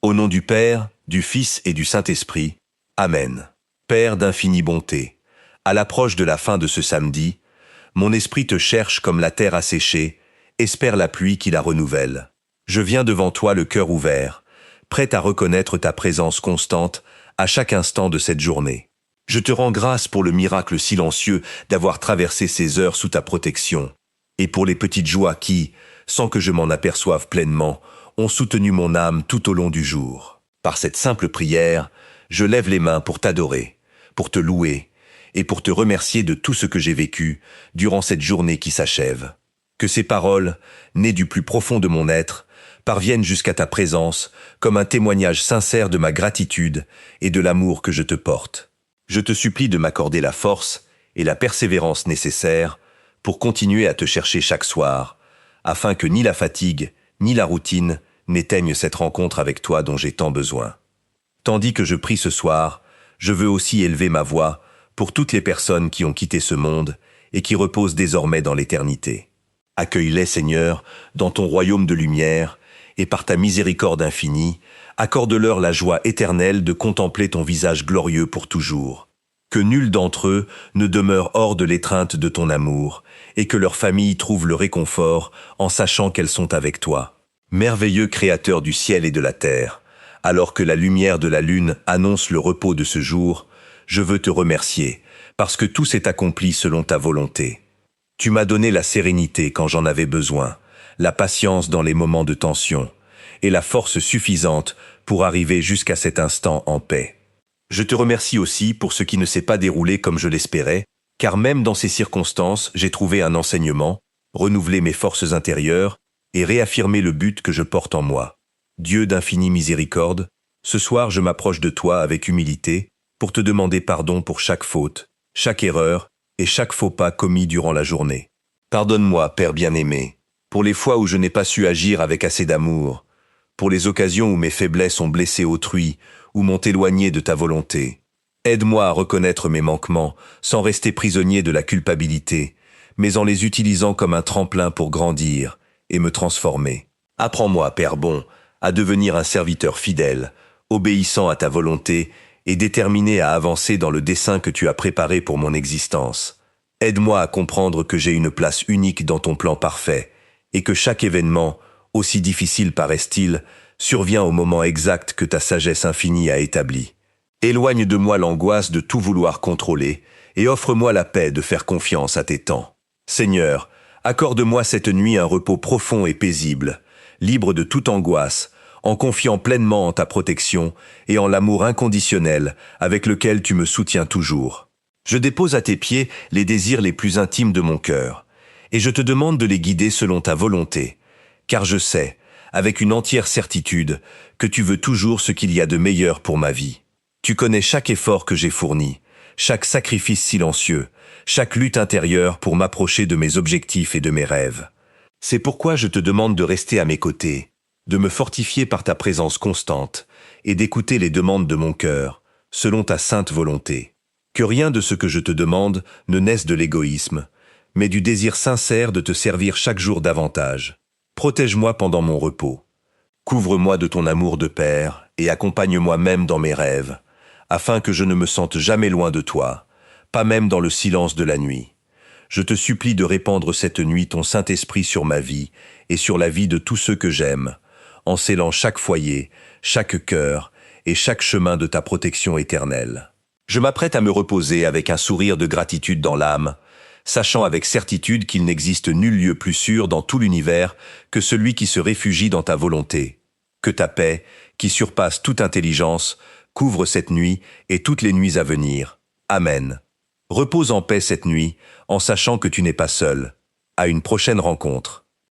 Au nom du Père, du Fils et du Saint-Esprit. Amen. Père d'infinie bonté, à l'approche de la fin de ce samedi, mon esprit te cherche comme la terre asséchée, espère la pluie qui la renouvelle. Je viens devant toi le cœur ouvert, prêt à reconnaître ta présence constante à chaque instant de cette journée. Je te rends grâce pour le miracle silencieux d'avoir traversé ces heures sous ta protection, et pour les petites joies qui, sans que je m'en aperçoive pleinement, ont soutenu mon âme tout au long du jour. Par cette simple prière, je lève les mains pour t'adorer, pour te louer, et pour te remercier de tout ce que j'ai vécu durant cette journée qui s'achève. Que ces paroles, nées du plus profond de mon être, parviennent jusqu'à ta présence comme un témoignage sincère de ma gratitude et de l'amour que je te porte. Je te supplie de m'accorder la force et la persévérance nécessaires pour continuer à te chercher chaque soir, afin que ni la fatigue, ni la routine n'éteignent cette rencontre avec toi dont j'ai tant besoin. Tandis que je prie ce soir, je veux aussi élever ma voix pour toutes les personnes qui ont quitté ce monde et qui reposent désormais dans l'éternité. Accueille-les, Seigneur, dans ton royaume de lumière, et par ta miséricorde infinie, accorde-leur la joie éternelle de contempler ton visage glorieux pour toujours. Que nul d'entre eux ne demeure hors de l'étreinte de ton amour, et que leur famille trouve le réconfort en sachant qu'elles sont avec toi. Merveilleux Créateur du ciel et de la terre, alors que la lumière de la lune annonce le repos de ce jour, je veux te remercier, parce que tout s'est accompli selon ta volonté. Tu m'as donné la sérénité quand j'en avais besoin, la patience dans les moments de tension, et la force suffisante pour arriver jusqu'à cet instant en paix. Je te remercie aussi pour ce qui ne s'est pas déroulé comme je l'espérais, car même dans ces circonstances, j'ai trouvé un enseignement, renouvelé mes forces intérieures et réaffirmé le but que je porte en moi. Dieu d'infinie miséricorde, ce soir je m'approche de toi avec humilité pour te demander pardon pour chaque faute, chaque erreur et chaque faux pas commis durant la journée. Pardonne-moi, Père bien-aimé, pour les fois où je n'ai pas su agir avec assez d'amour, pour les occasions où mes faiblesses ont blessé autrui ou m'ont éloigné de ta volonté. Aide-moi à reconnaître mes manquements sans rester prisonnier de la culpabilité, mais en les utilisant comme un tremplin pour grandir et me transformer. Apprends-moi, Père bon, à devenir un serviteur fidèle, obéissant à ta volonté et déterminé à avancer dans le dessein que tu as préparé pour mon existence. Aide-moi à comprendre que j'ai une place unique dans ton plan parfait et que chaque événement, aussi difficile paraisse-t-il, survient au moment exact que ta sagesse infinie a établi. Éloigne de moi l'angoisse de tout vouloir contrôler et offre-moi la paix de faire confiance à tes temps. Seigneur, accorde-moi cette nuit un repos profond et paisible, libre de toute angoisse, en confiant pleinement en ta protection et en l'amour inconditionnel avec lequel tu me soutiens toujours. Je dépose à tes pieds les désirs les plus intimes de mon cœur, et je te demande de les guider selon ta volonté, car je sais, avec une entière certitude, que tu veux toujours ce qu'il y a de meilleur pour ma vie. Tu connais chaque effort que j'ai fourni, chaque sacrifice silencieux, chaque lutte intérieure pour m'approcher de mes objectifs et de mes rêves. C'est pourquoi je te demande de rester à mes côtés, de me fortifier par ta présence constante et d'écouter les demandes de mon cœur, selon ta sainte volonté. Que rien de ce que je te demande ne naisse de l'égoïsme, mais du désir sincère de te servir chaque jour davantage. Protège-moi pendant mon repos. Couvre-moi de ton amour de Père et accompagne-moi même dans mes rêves, afin que je ne me sente jamais loin de toi, pas même dans le silence de la nuit. Je te supplie de répandre cette nuit ton Saint-Esprit sur ma vie et sur la vie de tous ceux que j'aime, en scellant chaque foyer, chaque cœur et chaque chemin de ta protection éternelle. Je m'apprête à me reposer avec un sourire de gratitude dans l'âme, sachant avec certitude qu'il n'existe nul lieu plus sûr dans tout l'univers que celui qui se réfugie dans ta volonté. Que ta paix, qui surpasse toute intelligence, couvre cette nuit et toutes les nuits à venir. Amen. Repose en paix cette nuit, en sachant que tu n'es pas seul. À une prochaine rencontre.